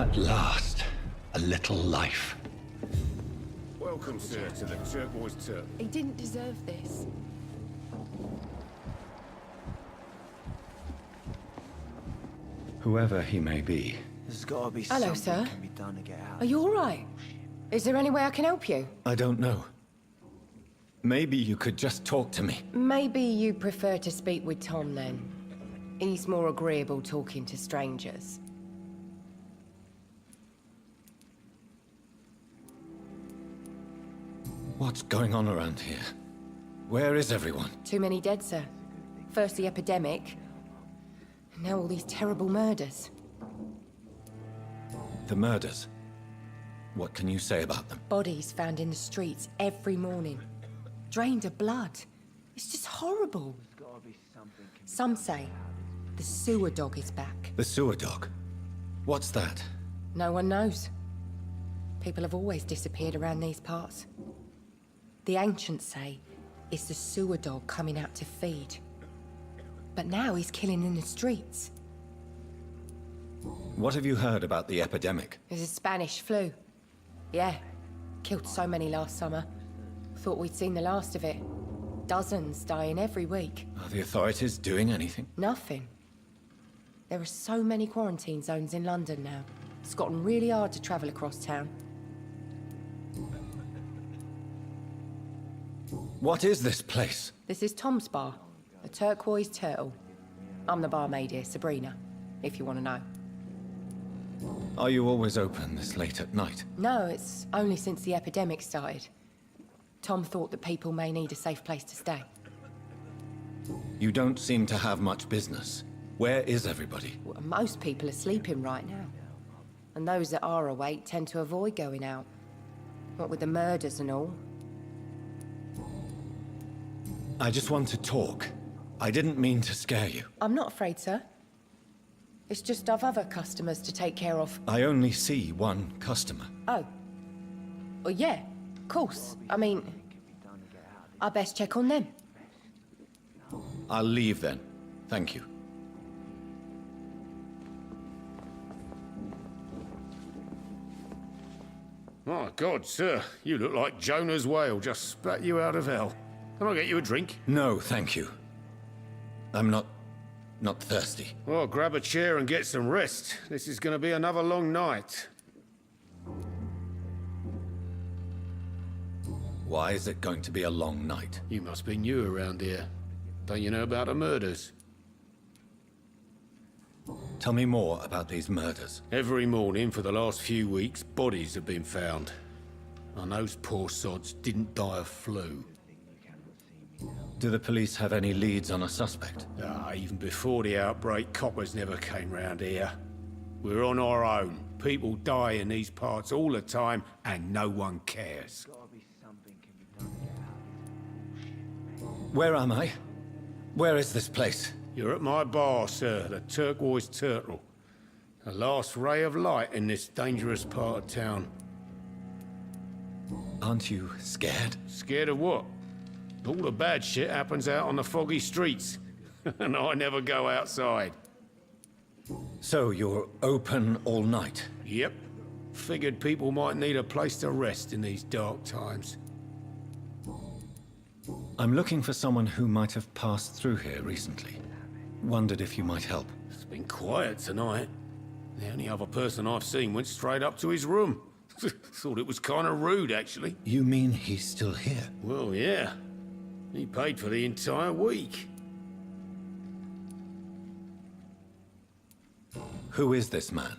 At last, a little life. Welcome, sir, to the Turquoise Turtle. He didn't deserve this. Whoever he may be. There's gotta be Hello, something sir. can be done to get out. Are you all right? Is there any way I can help you? I don't know. Maybe you could just talk to me. Maybe you prefer to speak with Tom, then. He's more agreeable talking to strangers. What's going on around here? Where is everyone? Too many dead, sir. First the epidemic, and now all these terrible murders. The murders. What can you say about them? Bodies found in the streets every morning. Drained of blood. It's just horrible. Some say the sewer dog is back. The sewer dog? What's that? No one knows. People have always disappeared around these parts. The ancients say it's the sewer dog coming out to feed. But now he's killing in the streets. What have you heard about the epidemic? There's a Spanish flu. Yeah, killed so many last summer. Thought we'd seen the last of it. Dozens dying every week. Are the authorities doing anything? Nothing. There are so many quarantine zones in London now. It's gotten really hard to travel across town. What is this place? This is Tom's bar, the Turquoise Turtle. I'm the barmaid here, Sabrina, if you want to know. Are you always open this late at night? No, it's only since the epidemic started. Tom thought that people may need a safe place to stay. You don't seem to have much business. Where is everybody? Well, most people are sleeping right now. And those that are awake tend to avoid going out. What with the murders and all. I just want to talk. I didn't mean to scare you. I'm not afraid, sir. It's just I've other customers to take care of. I only see one customer. Oh. Well, yeah, of course. I mean, I best check on them. I'll leave then. Thank you. My God, sir, you look like Jonah's whale just spat you out of hell. Can I get you a drink? No, thank you. I'm not thirsty. Well, grab a chair and get some rest. This is going to be another long night. Why is it going to be a long night? You must be new around here. Don't you know about the murders? Tell me more about these murders. Every morning for the last few weeks, bodies have been found. And those poor sods didn't die of flu. Do the police have any leads on a suspect? Even before the outbreak, coppers never came round here. We're on our own. People die in these parts all the time, and no one cares. Where am I? Where is this place? You're at my bar, sir, the Turquoise Turtle. The last ray of light in this dangerous part of town. Aren't you scared? Scared of what? All the bad shit happens out on the foggy streets, and I never go outside. So you're open all night? Yep. Figured people might need a place to rest in these dark times. I'm looking for someone who might have passed through here recently. Wondered if you might help. It's been quiet tonight. The only other person I've seen went straight up to his room. Thought it was kind of rude, actually. You mean he's still here? Well, yeah. He paid for the entire week. Who is this man?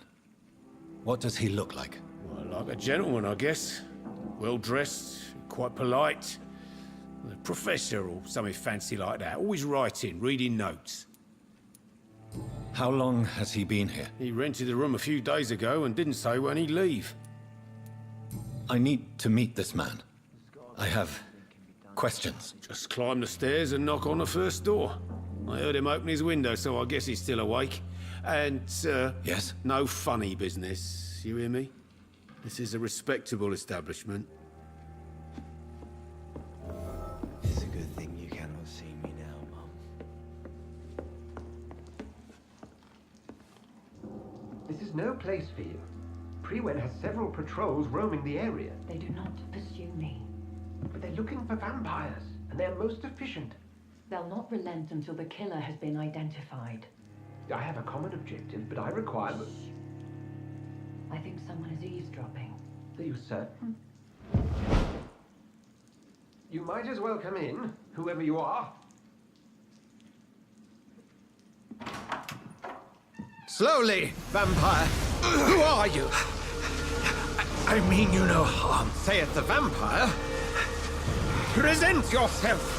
What does he look like? Well, like a gentleman, I guess. Well-dressed, quite polite. A professor or something fancy like that. Always writing, reading notes. How long has he been here? He rented the room a few days ago and didn't say when he'd leave. I need to meet this man. I have questions. Just climb the stairs and knock on the first door. I heard him open his window, so I guess he's still awake. And, Yes? no funny business, you hear me? This is a respectable establishment. It's a good thing you cannot see me now, Mum. This is no place for you. Prewen has several patrols roaming the area. They do not pursue me. But they're looking for vampires, and they're most efficient. They'll not relent until the killer has been identified. I have a common objective, but I require... I think someone is eavesdropping. Are you certain? You might as well come in, whoever you are. Slowly, vampire! Who are you? I mean you no harm, saith the vampire. Present yourself!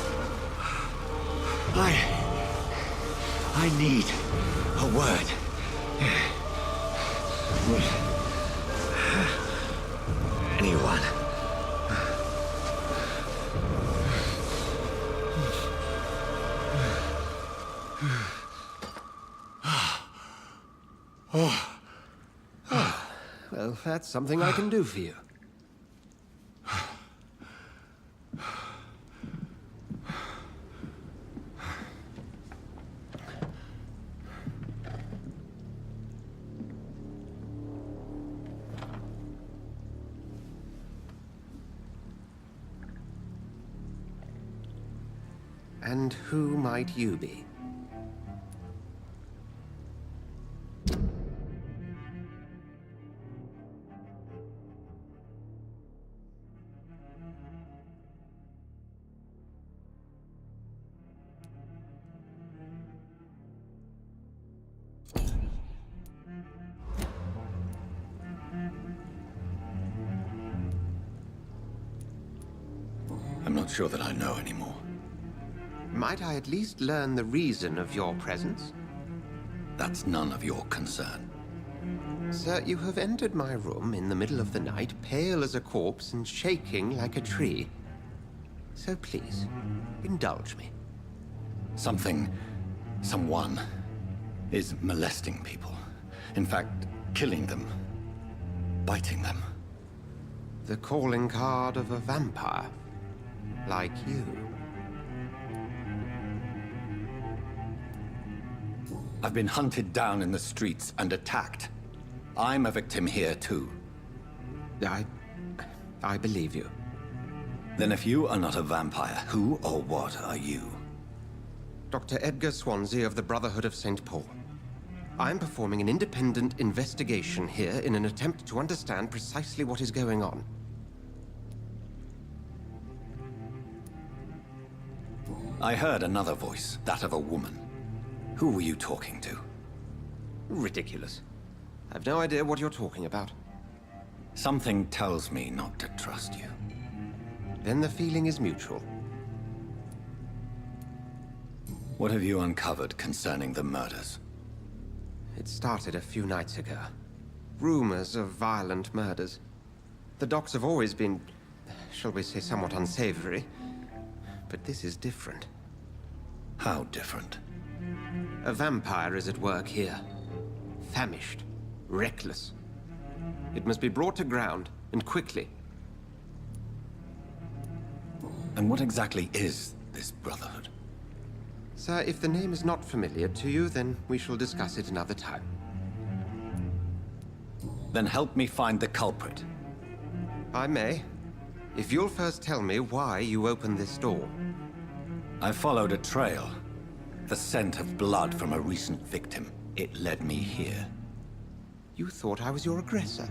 I need a word. Anyone? Well, that's something I can do for you. And who might you be? I'm not sure that I know anymore. Might I at least learn the reason of your presence? That's none of your concern. Sir, you have entered my room in the middle of the night, pale as a corpse and shaking like a tree. So please, indulge me. Someone is molesting people. In fact, killing them. Biting them. The calling card of a vampire. Like you. I've been hunted down in the streets and attacked. I'm a victim here too. I believe you. Then if you are not a vampire, who or what are you? Dr. Edgar Swansea of the Brotherhood of St. Paul. I'm performing an independent investigation here in an attempt to understand precisely what is going on. I heard another voice, that of a woman. Who were you talking to? Ridiculous. I've no idea what you're talking about. Something tells me not to trust you. Then the feeling is mutual. What have you uncovered concerning the murders? It started a few nights ago. Rumors of violent murders. The docks have always been, shall we say, somewhat unsavory. But this is different. How different? A vampire is at work here. Famished. Reckless. It must be brought to ground, and quickly. And what exactly is this Brotherhood? Sir, if the name is not familiar to you, then we shall discuss it another time. Then help me find the culprit. I may. If you'll first tell me why you opened this door. I followed a trail. The scent of blood from a recent victim. It led me here. You thought I was your aggressor.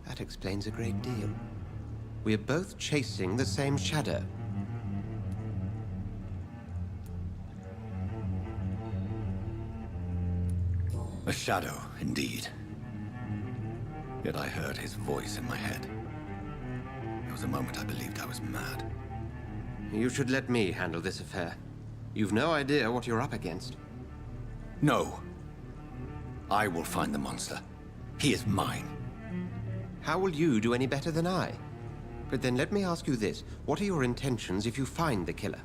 That explains a great deal. We're both chasing the same shadow. A shadow, indeed. Yet I heard his voice in my head. There was a moment I believed I was mad. You should let me handle this affair. You've no idea what you're up against. No. I will find the monster. He is mine. How will you do any better than I? But then let me ask you this. What are your intentions if you find the killer?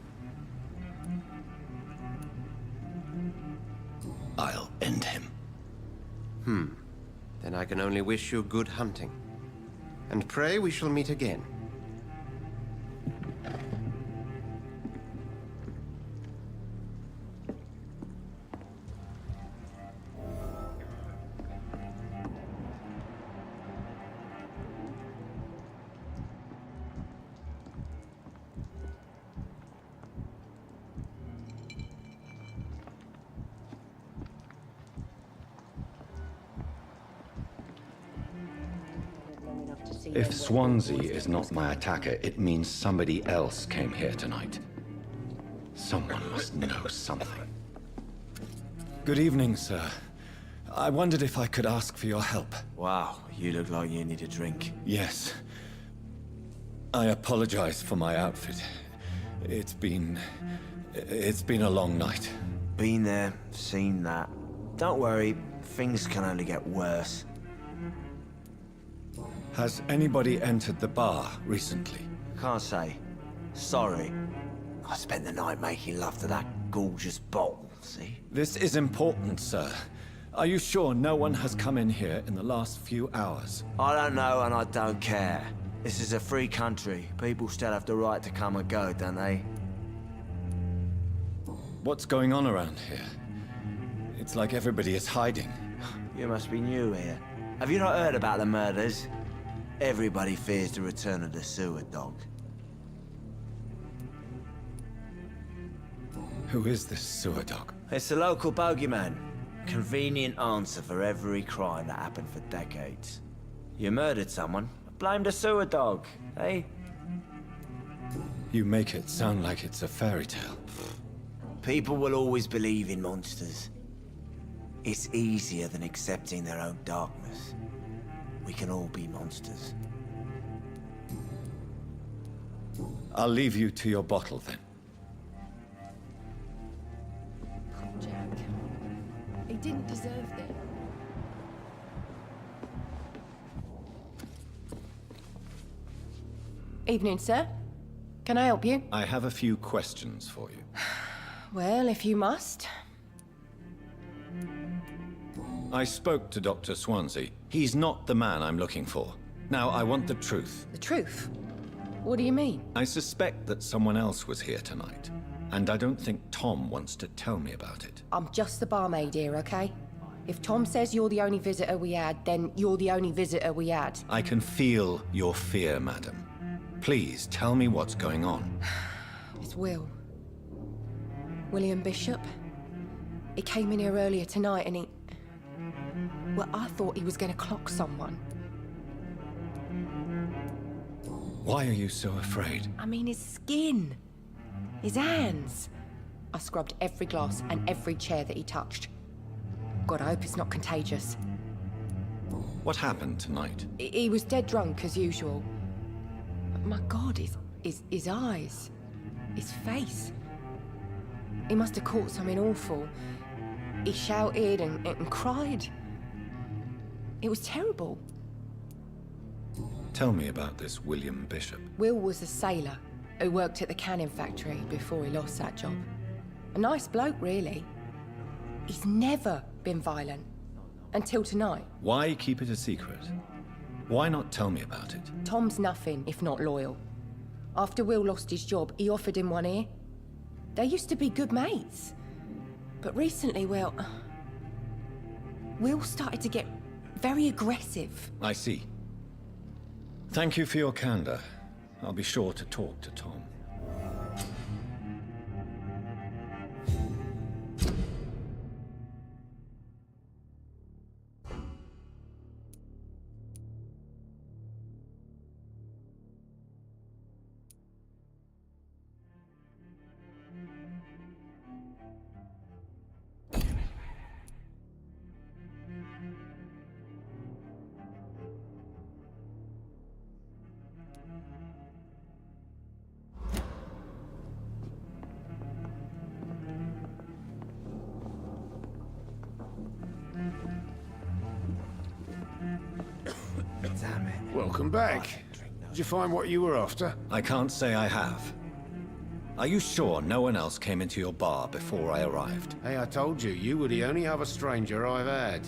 I'll end him. Then I can only wish you good hunting. And pray we shall meet again. If Swansea is not my attacker, it means somebody else came here tonight. Someone must know something. Good evening, sir. I wondered if I could ask for your help. Wow, you look like you need a drink. Yes. I apologize for my outfit. It's been a long night. Been there, seen that. Don't worry, things can only get worse. Has anybody entered the bar recently? Can't say. Sorry. I spent the night making love to that gorgeous bottle, see? This is important, sir. Are you sure no one has come in here in the last few hours? I don't know and I don't care. This is a free country. People still have the right to come and go, don't they? What's going on around here? It's like everybody is hiding. You must be new here. Have you not heard about the murders? Everybody fears the return of the sewer dog. Who is this sewer dog? It's the local bogeyman. Convenient answer for every crime that happened for decades. You murdered someone, blame the sewer dog, eh? You make it sound like it's a fairy tale. People will always believe in monsters. It's easier than accepting their own darkness. We can all be monsters. I'll leave you to your bottle then. Jack. He didn't deserve this. Evening, sir. Can I help you? I have a few questions for you. Well, if you must. I spoke to Dr. Swansea. He's not the man I'm looking for. Now, I want the truth. The truth? What do you mean? I suspect that someone else was here tonight. And I don't think Tom wants to tell me about it. I'm just the barmaid here, okay? If Tom says you're the only visitor we had, then you're the only visitor we had. I can feel your fear, madam. Please, tell me what's going on. It's Will. William Bishop. He came in here earlier tonight and he... Well, I thought he was going to clock someone. Why are you so afraid? I mean, his skin. His hands. I scrubbed every glass and every chair that he touched. God, I hope it's not contagious. What happened tonight? He was dead drunk, as usual. But my God, his eyes. His face. He must have caught something awful. He shouted and cried. It was terrible. Tell me about this William Bishop. Will was a sailor who worked at the canning factory before he lost that job. A nice bloke, really. He's never been violent. Until tonight. Why keep it a secret? Why not tell me about it? Tom's nothing if not loyal. After Will lost his job, he offered him one ear. They used to be good mates. But recently, well... Will started to get very aggressive. I see. Thank you for your candor. I'll be sure to talk to Tom. Damn it. Welcome back. Did you find what you were after? I can't say I have. Are you sure no one else came into your bar before I arrived? Hey, I told you, you were the only other stranger I've had.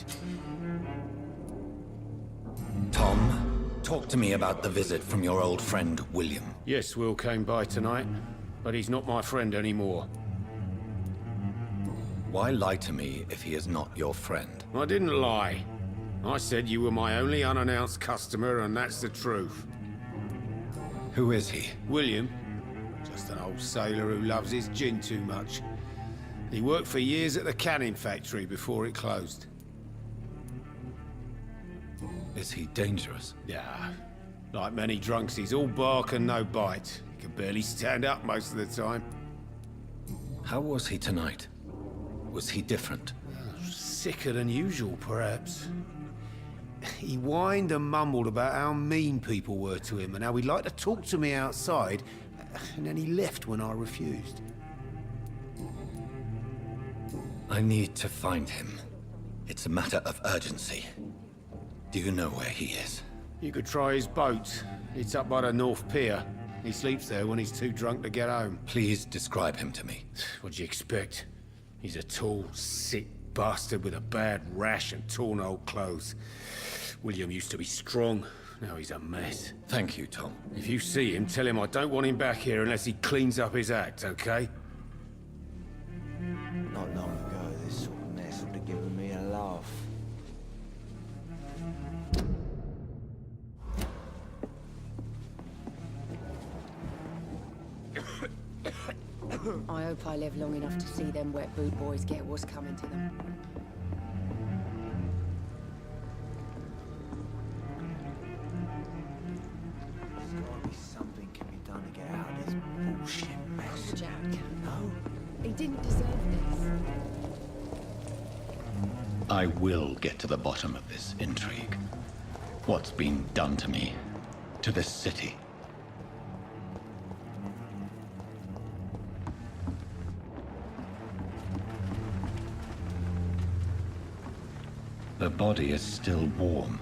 Tom, talk to me about the visit from your old friend, William. Yes, Will came by tonight, but he's not my friend anymore. Why lie to me if he is not your friend? I didn't lie. I said you were my only unannounced customer, and that's the truth. Who is he? William, just an old sailor who loves his gin too much. He worked for years at the canning factory before it closed. Is he dangerous? Yeah, Like many drunks, he's all bark and no bite. He can barely stand up most of the time. How was he tonight? Was he different? Sicker than usual, perhaps. He whined and mumbled about how mean people were to him and how he'd like to talk to me outside, and then he left when I refused. I need to find him. It's a matter of urgency. Do you know where he is? You could try his boat. It's up by the North Pier. He sleeps there when he's too drunk to get home. Please describe him to me. What'd you expect? He's a tall, sick bastard with a bad rash and torn old clothes. William used to be strong. Now he's a mess. Thank you, Tom. If you see him, tell him I don't want him back here unless he cleans up his act, okay? Not long ago, this sort of mess would have given me a laugh. I hope I live long enough to see them wet boot boys get what's coming to them. There's gotta be something can be done to get out of this bullshit mess. Jack. No? He didn't deserve this. I will get to the bottom of this intrigue. What's been done to me, to this city. The body is still warm.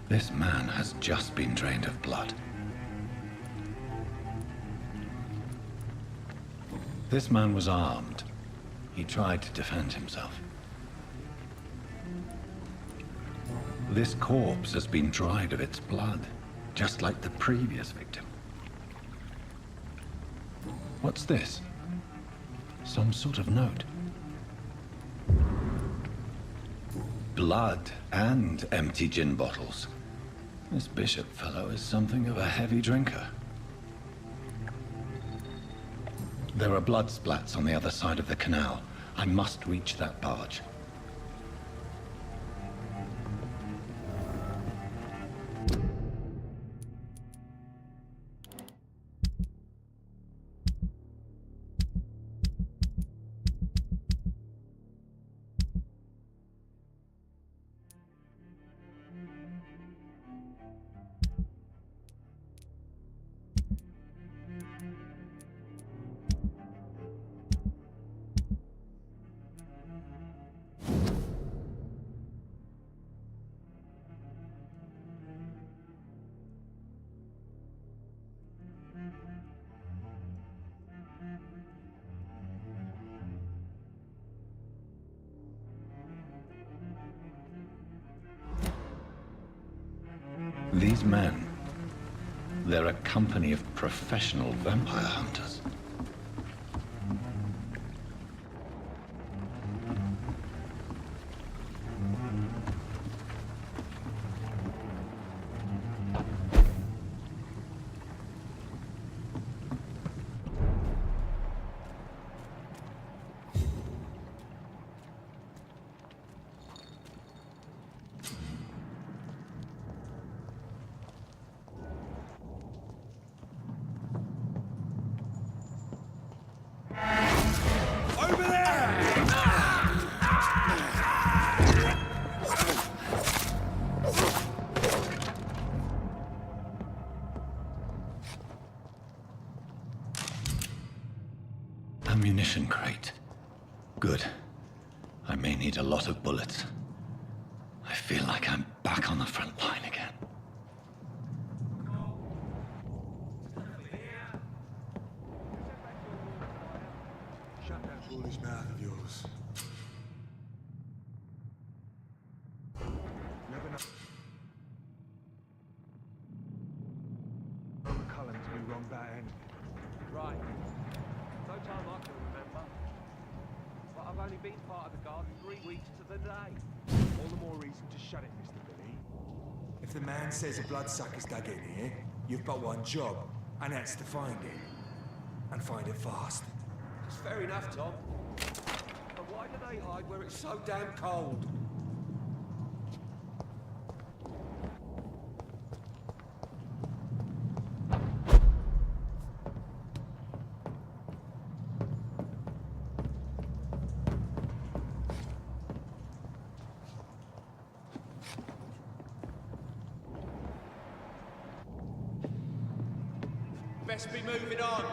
This man has just been drained of blood. This man was armed. He tried to defend himself. This corpse has been dried of its blood, just like the previous victim. What's this? Some sort of note. Blood and empty gin bottles. This bishop fellow is something of a heavy drinker. There are blood splats on the other side of the canal. I must reach that barge. These men, they're a company of professional vampire hunters. Ammunition crate. Good. I may need a lot of bullets. I feel like I'm back on the front line again. Shut that foolish mouth of yours. Never know. Cullen to be wrong about anything. Right. No time I can remember. But I've only been part of the guard 3 weeks to the day. All the more reason to shut it, Mr. Billy. If the man says a bloodsucker's dug in here, you've but one job, and that's to find it. And find it fast. It's fair enough, Tom. But why do they hide where it's so damn cold? best be moving on.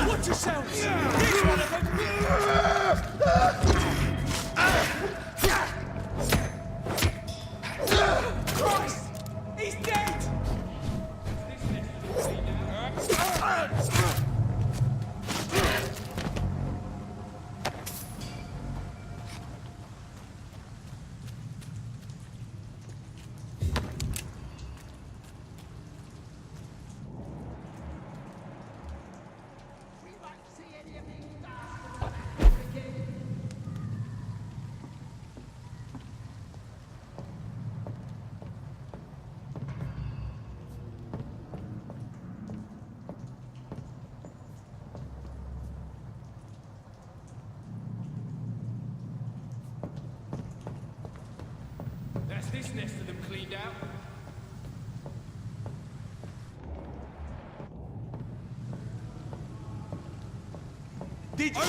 Watch yourselves! Here's one of them! Christ! He's dead! That's this nest of them cleaned out. Did you...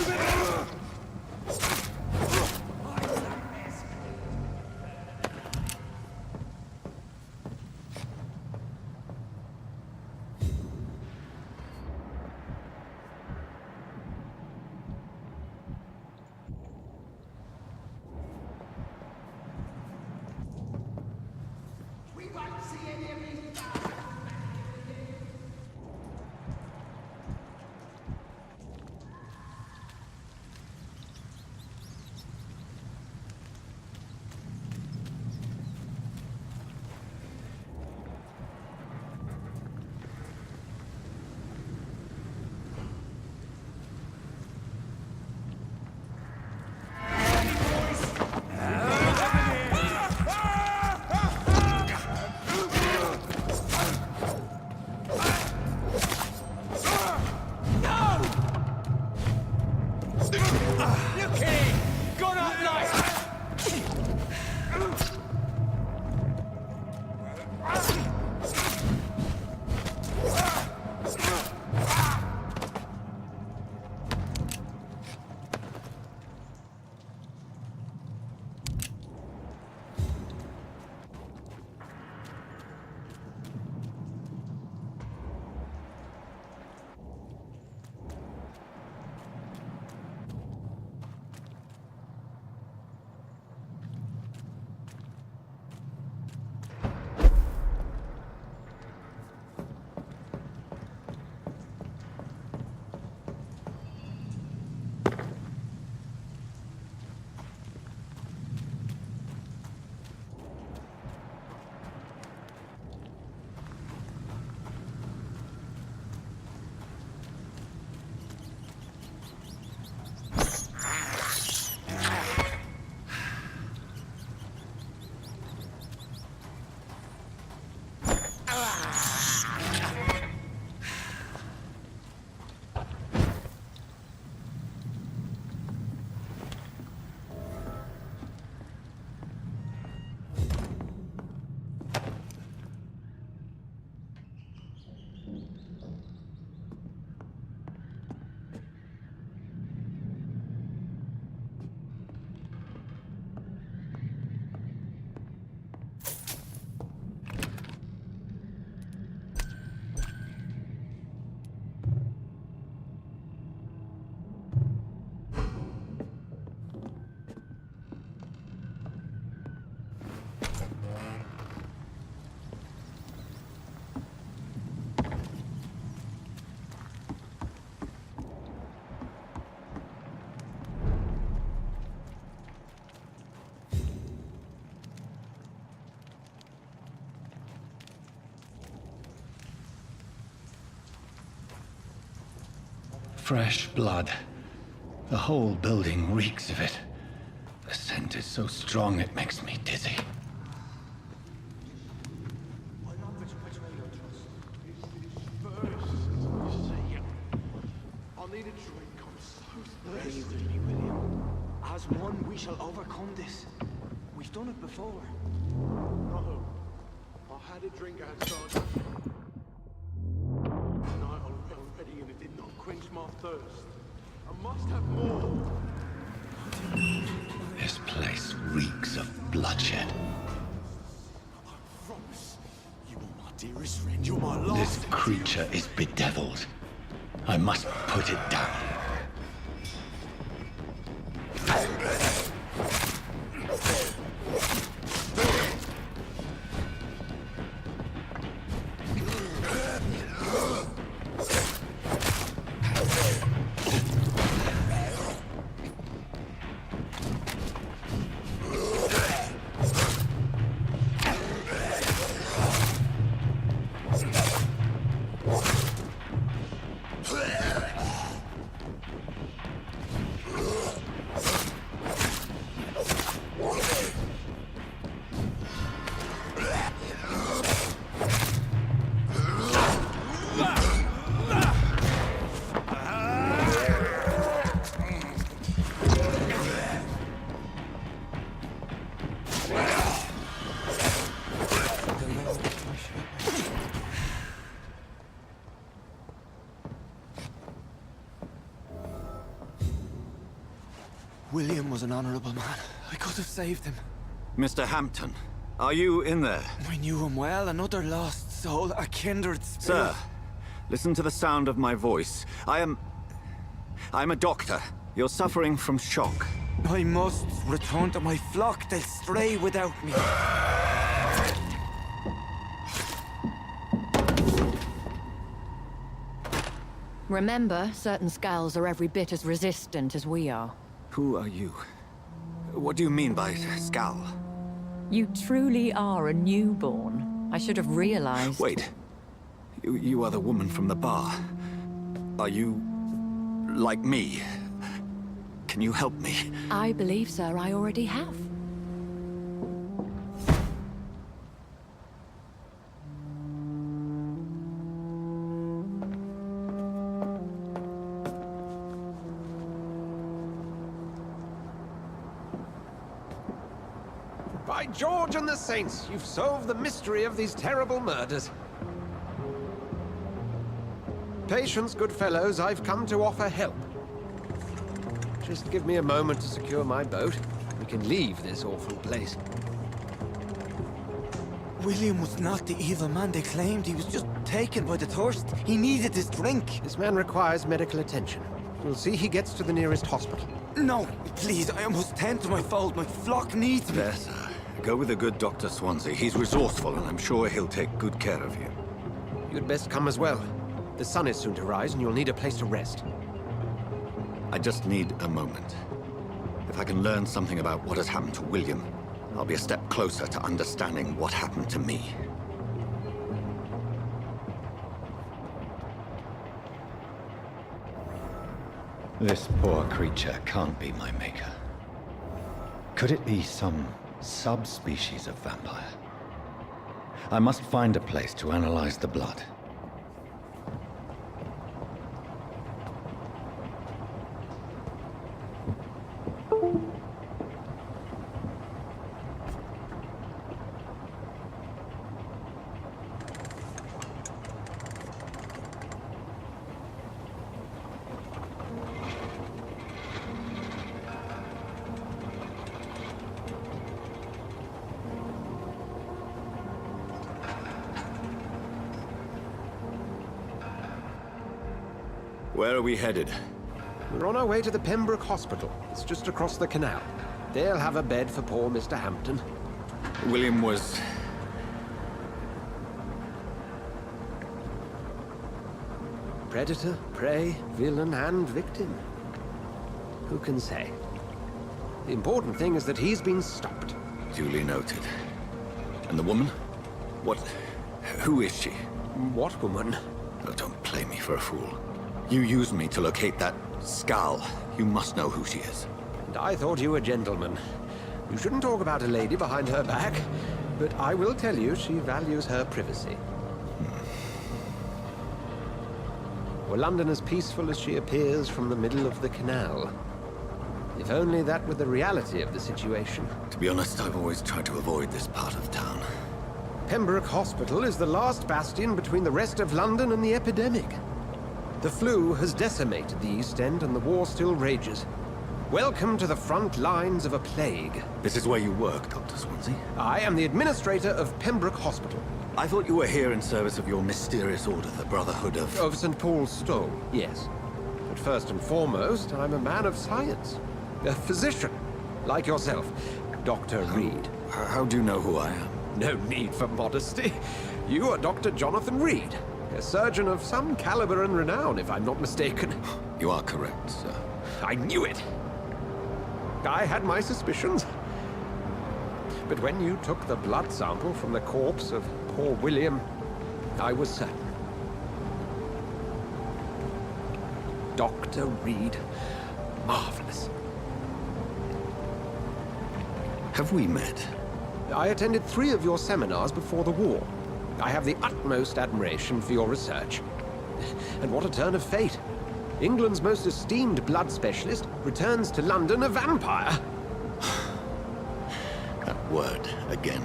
Fresh blood. The whole building reeks of it. The scent is so strong it makes me dizzy. Pray with me, William. As one, we shall overcome this. We've done it before. No. I had a drink outside tonight already, and it did not quench my thirst. I must have more. This place reeks of bloodshed. I promise. You are my dearest friend. You're my last. This creature is bedeviled. I must put it down. William was an honorable man. I could have saved him. Mr. Hampton, are you in there? I knew him well, another lost soul, a kindred spirit. Sir, listen to the sound of my voice. I'm a doctor. You're suffering from shock. I must return to my flock. They'll stray without me. Remember, certain skulls are every bit as resistant as we are. Who are you? What do you mean by Skal? You truly are a newborn. I should have realized. Wait. You are the woman from the bar. Are you... like me? Can you help me? I believe, sir, I already have. By George and the Saints, you've solved the mystery of these terrible murders. Patience, good fellows, I've come to offer help. Just give me a moment to secure my boat. We can leave this awful place. William was not the evil man they claimed. He was just taken by the thirst. He needed his drink. This man requires medical attention. We'll see he gets to the nearest hospital. No, please, I must tend to my fold. My flock needs me. There, sir. Go with the good Dr. Swansea. He's resourceful, and I'm sure he'll take good care of you. You'd best come as well. The sun is soon to rise, and you'll need a place to rest. I just need a moment. If I can learn something about what has happened to William, I'll be a step closer to understanding what happened to me. This poor creature can't be my maker. Could it be some subspecies of vampire? I must find a place to analyze the blood. Where are we headed? We're on our way to the Pembroke Hospital. It's just across the canal. They'll have a bed for poor Mr. Hampton. William was... Predator, prey, villain, and victim. Who can say? The important thing is that he's been stopped. Duly noted. And the woman? What... who is she? What woman? Oh, don't play me for a fool. You used me to locate that Skull. You must know who she is. And I thought you a gentleman. You shouldn't talk about a lady behind her back, but I will tell you she values her privacy. Were London as peaceful as she appears from the middle of the canal? If only that were the reality of the situation. To be honest, I've always tried to avoid this part of town. Pembroke Hospital is the last bastion between the rest of London and the epidemic. The flu has decimated the East End and the war still rages. Welcome to the front lines of a plague. This is where you work, Dr. Swansea? I am the administrator of Pembroke Hospital. I thought you were here in service of your mysterious order, the Brotherhood of... Of St. Paul's Stole, yes. But first and foremost, I'm a man of science. A physician, like yourself, Dr. Reed. How do you know who I am? No need for modesty. You are Dr. Jonathan Reed, a surgeon of some caliber and renown, if I'm not mistaken. You are correct, sir. I knew it! I had my suspicions. But when you took the blood sample from the corpse of poor William, I was certain. Dr. Reed. Marvelous. Have we met? I attended 3 of your seminars before the war. I have the utmost admiration for your research. And what a turn of fate. England's most esteemed blood specialist returns to London a vampire. That word, again.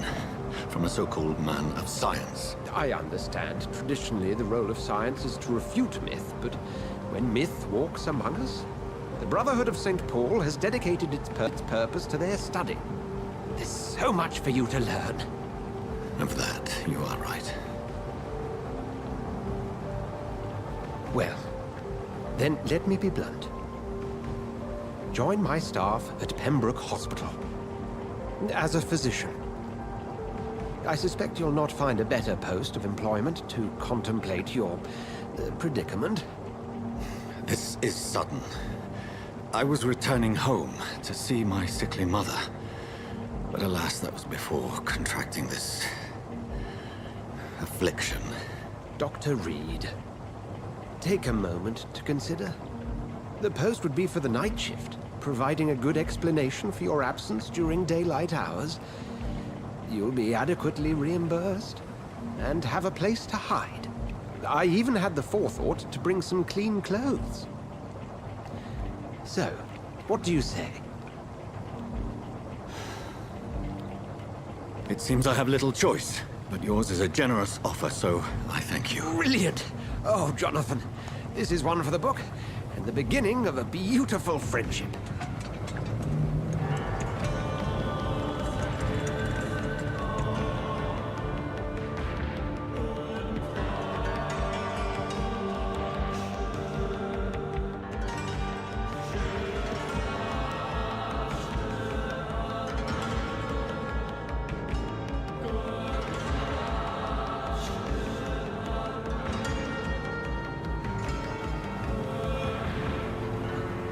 From a so-called man of science. I understand. Traditionally, the role of science is to refute myth, but when myth walks among us, the Brotherhood of St. Paul has dedicated its purpose to their study. There's so much for you to learn. Of that, you are right. Well, then let me be blunt. Join my staff at Pembroke Hospital. As a physician. I suspect you'll not find a better post of employment to contemplate your predicament. This is sudden. I was returning home to see my sickly mother. But alas, that was before contracting this... affliction. Dr. Reed, take a moment to consider. The post would be for the night shift, providing a good explanation for your absence during daylight hours. You'll be adequately reimbursed, and have a place to hide. I even had the forethought to bring some clean clothes. So, what do you say? It seems I have little choice, but yours is a generous offer, so I thank you. Brilliant! Oh, Jonathan, this is one for the book, and the beginning of a beautiful friendship.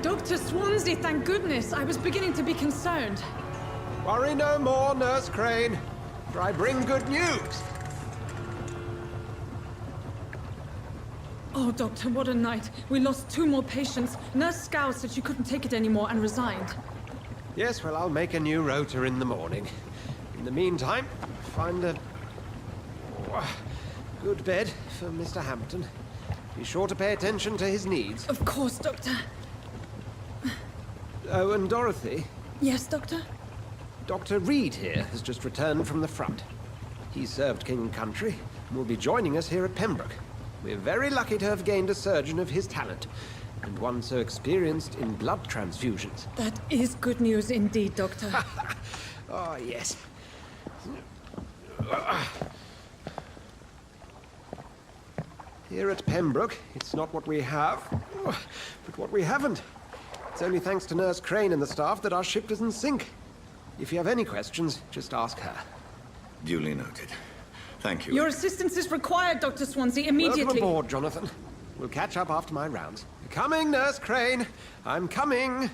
Dr. Swansea, thank goodness. I was beginning to be concerned. Worry no more, Nurse Crane, for I bring good news. Oh, Doctor, what a night. We lost 2 more patients. Nurse Scow said she couldn't take it anymore and resigned. Yes, well, I'll make a new rota in the morning. In the meantime, find a good bed for Mr. Hampton. Be sure to pay attention to his needs. Of course, Doctor. Oh, and Dorothy? Yes, Doctor? Dr. Reed here has just returned from the front. He served King and Country and will be joining us here at Pembroke. We're very lucky to have gained a surgeon of his talent, and one so experienced in blood transfusions. That is good news indeed, Doctor. Oh, yes. Here at Pembroke, it's not what we have, but what we haven't. It's only thanks to Nurse Crane and the staff that our ship doesn't sink. If you have any questions, just ask her. Duly noted. Thank you. Your assistance is required, Dr. Swansea, immediately. Welcome aboard, Jonathan. We'll catch up after my rounds. Coming, Nurse Crane. I'm coming.